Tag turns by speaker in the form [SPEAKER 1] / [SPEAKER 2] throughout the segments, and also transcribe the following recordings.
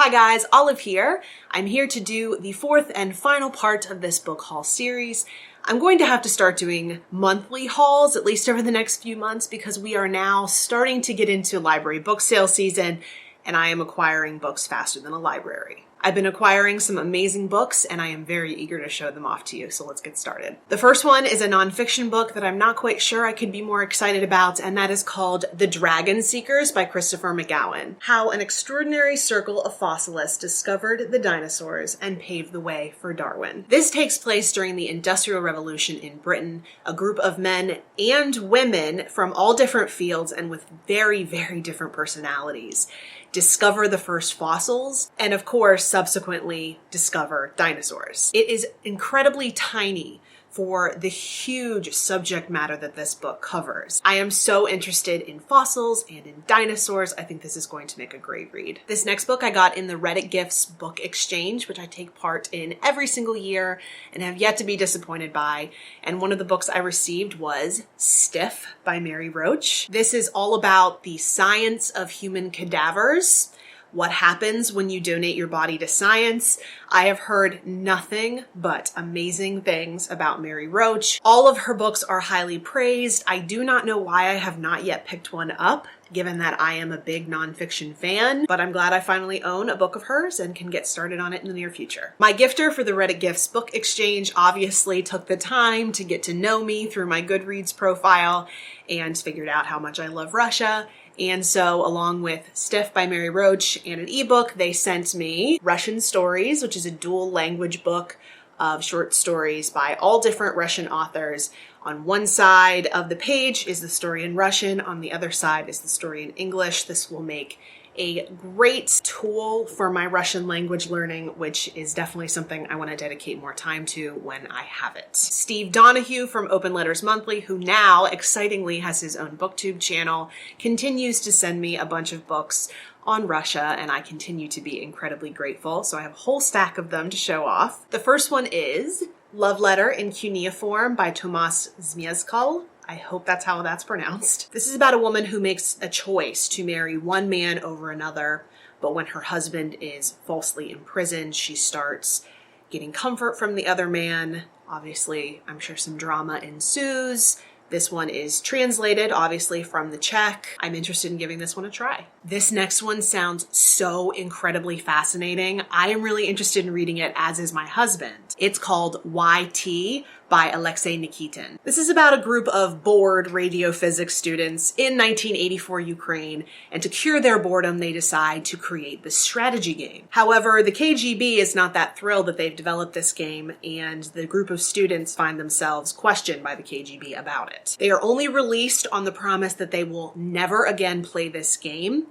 [SPEAKER 1] Hi guys, Olive here. I'm here to do the fourth and final part of this book haul series. I'm going to have to start doing monthly hauls, at least over the next few months, because we are now starting to get into library book sale season, and I am acquiring books faster than a library. I've been acquiring some amazing books, and I am very eager to show them off to you, so let's get started. The first one is a nonfiction book that I'm not quite sure I could be more excited about, and that is called The Dragon Seekers by Christopher Mccowen. How an extraordinary circle of fossilists discovered the dinosaurs and paved the way for Darwin. This takes place during the Industrial Revolution in Britain. A group of men and women from all different fields and with very, very different personalities discover the first fossils, and of course, subsequently discover dinosaurs. It is incredibly tiny for the huge subject matter that this book covers. I am so interested in fossils and in dinosaurs. I think this is going to make a great read. This next book I got in the Reddit Gifts book exchange, which I take part in every single year and have yet to be disappointed by. And one of the books I received was Stiff by Mary Roach. This is all about the science of human cadavers. What happens when you donate your body to science. I have heard nothing but amazing things about Mary Roach. All of her books are highly praised. I do not know why I have not yet picked one up, given that I am a big nonfiction fan, but I'm glad I finally own a book of hers and can get started on it in the near future. My gifter for the Reddit Gifts book exchange obviously took the time to get to know me through my Goodreads profile and figured out how much I love Russia. And so, along with Stiff by Mary Roach and an ebook, they sent me Russian Stories, which is a dual language book of short stories by all different Russian authors. On one side of the page is the story in Russian, on the other side is the story in English. This will make a great tool for my Russian language learning, which is definitely something I want to dedicate more time to when I have it. Steve Donahue from Open Letters Monthly, who now excitingly has his own booktube channel, continues to send me a bunch of books on Russia, and I continue to be incredibly grateful. So I have a whole stack of them to show off. The first one is Love Letter in Cuneiform by Tomas Zmieskal. I hope that's how that's pronounced. This is about a woman who makes a choice to marry one man over another, but when her husband is falsely imprisoned, she starts getting comfort from the other man. Obviously, I'm sure some drama ensues. This one is translated, obviously, from the Czech. I'm interested in giving this one a try. This next one sounds so incredibly fascinating. I am really interested in reading it, as is my husband. It's called YT by Alexei Nikitin. This is about a group of bored radiophysics students in 1984 Ukraine, and to cure their boredom, they decide to create this strategy game. However, the KGB is not that thrilled that they've developed this game, and the group of students find themselves questioned by the KGB about it. They are only released on the promise that they will never again play this game,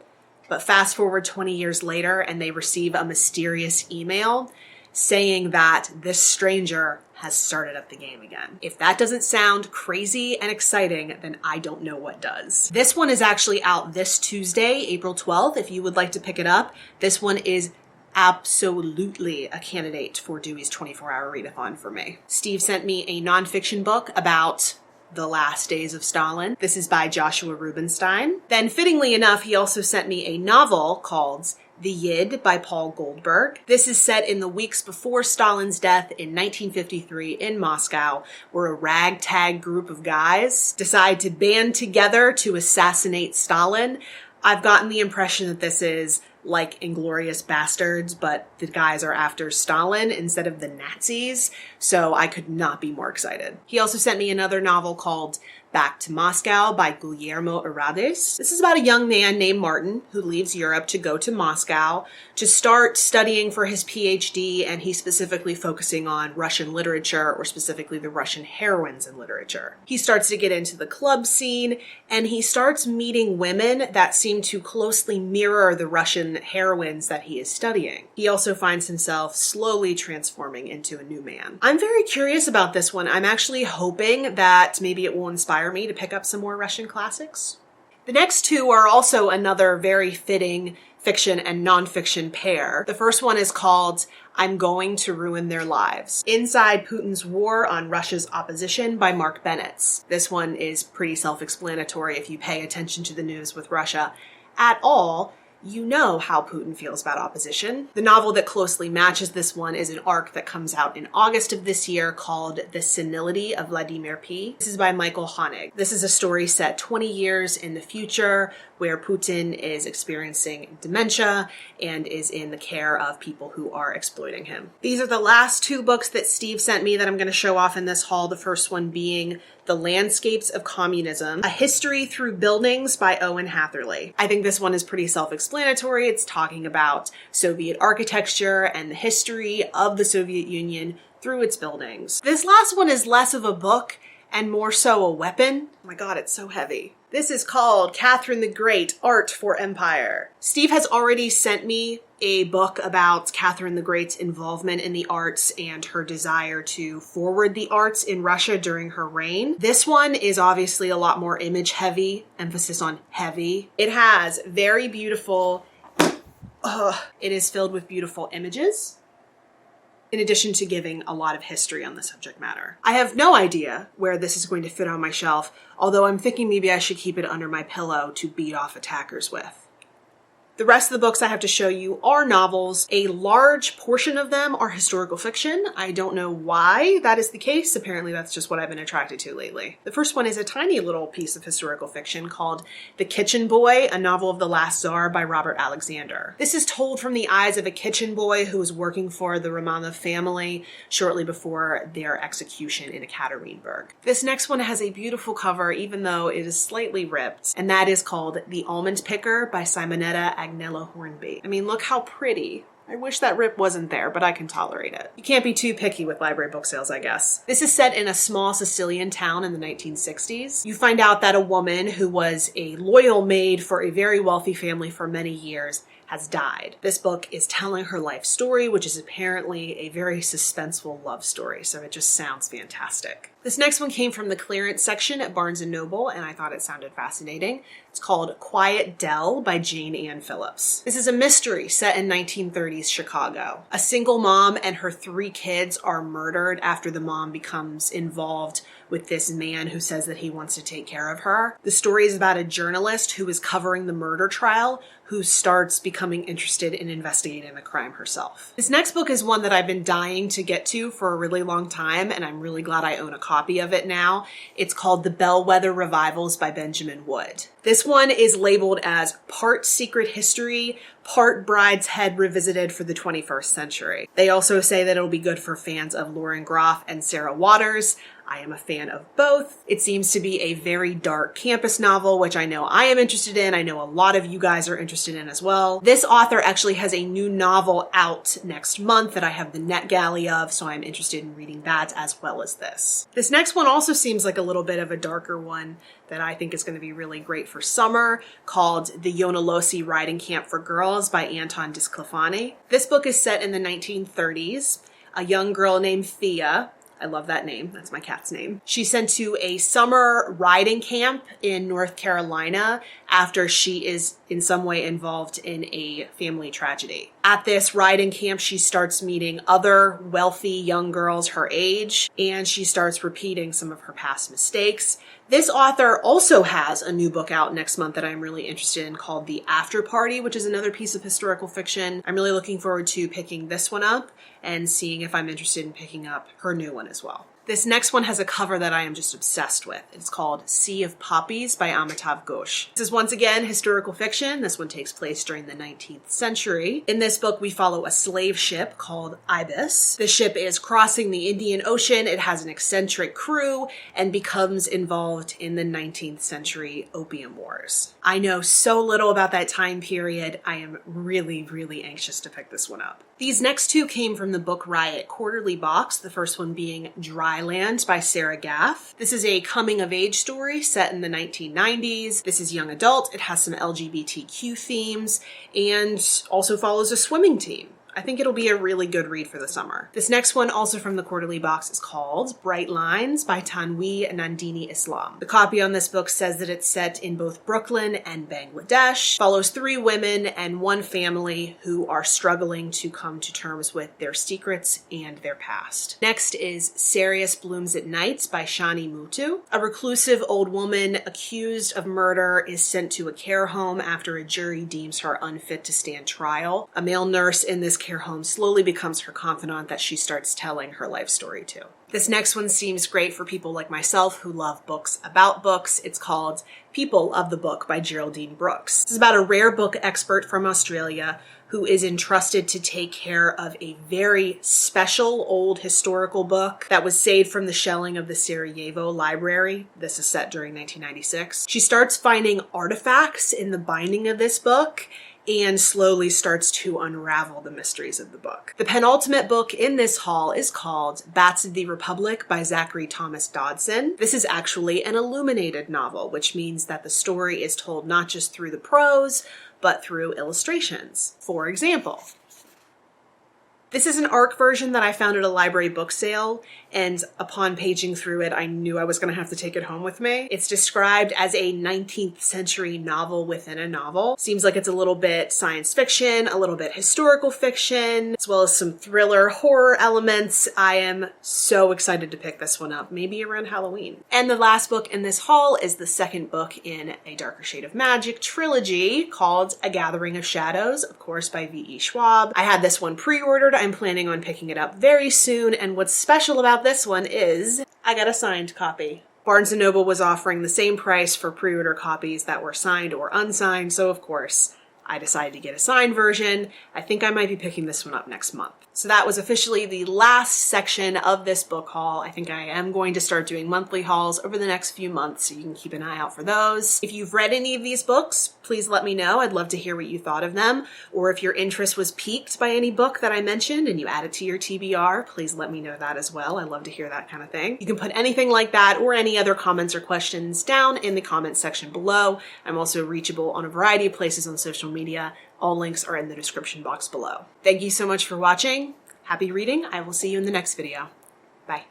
[SPEAKER 1] but fast forward 20 years later, and they receive a mysterious email saying that this stranger has started up the game again. If that doesn't sound crazy and exciting, then I don't know what does. This one is actually out this Tuesday, April 12th, if you would like to pick it up. This one is absolutely a candidate for Dewey's 24-hour readathon for me. Steve sent me a nonfiction book about the last days of Stalin. This is by Joshua Rubinstein. Then, fittingly enough, he also sent me a novel called The Yid by Paul Goldberg. This is set in the weeks before Stalin's death in 1953 in Moscow, where a ragtag group of guys decide to band together to assassinate Stalin. I've gotten the impression that this is like Inglourious Bastards, but the guys are after Stalin instead of the Nazis, so I could not be more excited. He also sent me another novel called Back to Moscow by Guglielmo Aramis. This is about a young man named Martin who leaves Europe to go to Moscow to start studying for his PhD, and he's specifically focusing on Russian literature, or specifically the Russian heroines in literature. He starts to get into the club scene, and he starts meeting women that seem to closely mirror the Russian heroines that he is studying. He also finds himself slowly transforming into a new man. I'm very curious about this one. I'm actually hoping that maybe it will inspire me to pick up some more Russian classics. The next two are also another very fitting fiction and nonfiction pair. The first one is called I'm Going to Ruin Their Lives: Inside Putin's War on Russia's Opposition by Mark Bennett. This one is pretty self-explanatory if you pay attention to the news with Russia at all. you know how Putin feels about opposition. The novel that closely matches this one is an arc that comes out in August of this year called The Senility of Vladimir P. This is by Michael Honig. This is a story set 20 years in the future where Putin is experiencing dementia and is in the care of people who are exploiting him. These are the last two books that Steve sent me that I'm going to show off in this haul. The first one being The Landscapes of Communism, A History Through Buildings by Owen Hatherly. I think this one is pretty self-explanatory. It's talking about Soviet architecture and the history of the Soviet Union through its buildings. This last one is less of a book and more so a weapon. Oh my God, it's so heavy. This is called Catherine the Great, Art for Empire. Steve has already sent me a book about Catherine the Great's involvement in the arts and her desire to forward the arts in Russia during her reign. This one is obviously a lot more image heavy, emphasis on heavy. It has very beautiful, it is filled with beautiful images, in addition to giving a lot of history on the subject matter. I have no idea where this is going to fit on my shelf, although I'm thinking maybe I should keep it under my pillow to beat off attackers with. The rest of the books I have to show you are novels. A large portion of them are historical fiction. I don't know why that is the case. Apparently that's just what I've been attracted to lately. The first one is a tiny little piece of historical fiction called The Kitchen Boy, a novel of the last Tsar by Robert Alexander. This is told from the eyes of a kitchen boy who was working for the Romanov family shortly before their execution in Ekaterinburg. This next one has a beautiful cover, even though it is slightly ripped, and that is called The Almond Picker by Simonetta, Agnello, Hornby. I mean, look how pretty. I wish that rip wasn't there, but I can tolerate it. You can't be too picky with library book sales, I guess. This is set in a small Sicilian town in the 1960s. You find out that a woman who was a loyal maid for a very wealthy family for many years has died. This book is telling her life story, which is apparently a very suspenseful love story, so it just sounds fantastic. This next one came from the clearance section at Barnes & Noble, and I thought it sounded fascinating. It's called Quiet Dell by Jane Ann Phillips. This is a mystery set in 1930s Chicago. A single mom and her 3 kids are murdered after the mom becomes involved with this man who says that he wants to take care of her. The story is about a journalist who is covering the murder trial who starts becoming interested in investigating the crime herself. This next book is one that I've been dying to get to for a really long time, and I'm really glad I own a copy of it now. It's called The Bellwether Revivals by Benjamin Wood. This one is labeled as part secret history, part Brideshead revisited for the 21st century. They also say that it'll be good for fans of Lauren Groff and Sarah Waters. I am a fan of both. It seems to be a very dark campus novel, which I know I am interested in. I know a lot of you guys are interested in as well. This author actually has a new novel out next month that I have the NetGalley of, so I'm interested in reading that as well as this. This next one also seems like a little bit of a darker one that I think is going to be really great for summer, called The Yona Losi Riding Camp for Girls by Anton Disclafani. This book is set in the 1930s. A young girl named Thea, I love that name. That's my cat's name. She's sent to a summer riding camp in North Carolina after she is in some way involved in a family tragedy. At this riding camp, she starts meeting other wealthy young girls her age, and she starts repeating some of her past mistakes. This author also has a new book out next month that I'm really interested in called The After Party, which is another piece of historical fiction. I'm really looking forward to picking this one up and seeing if I'm interested in picking up her new one as well. This next one has a cover that I am just obsessed with. It's called Sea of Poppies by Amitav Ghosh. This is once again historical fiction. This one takes place during the 19th century. In this book, we follow a slave ship called Ibis. The ship is crossing the Indian Ocean. It has an eccentric crew and becomes involved in the 19th century Opium Wars. I know so little about that time period. I am really, really anxious to pick this one up. These next two came from the Book Riot quarterly box, the first one being Dryland by Sarah Gaff. This is a coming-of-age story set in the 1990s. This is young adult. It has some LGBTQ themes and also follows a swimming team. I think it'll be a really good read for the summer. This next one, also from the quarterly box, is called Bright Lines by Tanwi Nandini Islam. The copy on this book says that it's set in both Brooklyn and Bangladesh, follows 3 women and 1 family who are struggling to come to terms with their secrets and their past. Next is Sirius Blooms at Night by Shani Mutu. A reclusive old woman accused of murder is sent to a care home after a jury deems her unfit to stand trial. A male nurse in this care home slowly becomes her confidant that she starts telling her life story to. This next one seems great for people like myself who love books about books. It's called People of the Book by Geraldine Brooks. This is about a rare book expert from Australia who is entrusted to take care of a very special old historical book that was saved from the shelling of the Sarajevo library. This is set during 1996. She starts finding artifacts in the binding of this book and slowly starts to unravel the mysteries of the book. The penultimate book in this haul is called Bats of the Republic by Zachary Thomas Dodson. This is actually an illuminated novel, which means that the story is told not just through the prose, but through illustrations. For example, this is an ARC version that I found at a library book sale, and upon paging through it, I knew I was going to have to take it home with me. It's described as a 19th century novel within a novel. Seems like it's a little bit science fiction, a little bit historical fiction, as well as some thriller horror elements. I am so excited to pick this one up, maybe around Halloween. And the last book in this haul is the second book in a Darker Shade of Magic trilogy called A Gathering of Shadows, of course, by V.E. Schwab. I had this one pre-ordered. I'm planning on picking it up very soon, and what's special about this one is I got a signed copy. Barnes & Noble was offering the same price for pre-order copies that were signed or unsigned, so of course I decided to get a signed version. I think I might be picking this one up next month. So that was officially the last section of this book haul. I think I am going to start doing monthly hauls over the next few months, so you can keep an eye out for those. If you've read any of these books, please let me know. I'd love to hear what you thought of them. Or if your interest was piqued by any book that I mentioned and you add it to your TBR, please let me know that as well. I love to hear that kind of thing. You can put anything like that or any other comments or questions down in the comments section below. I'm also reachable on a variety of places on social media. All links are in the description box below. Thank you so much for watching. Happy reading. I will see you in the next video. Bye.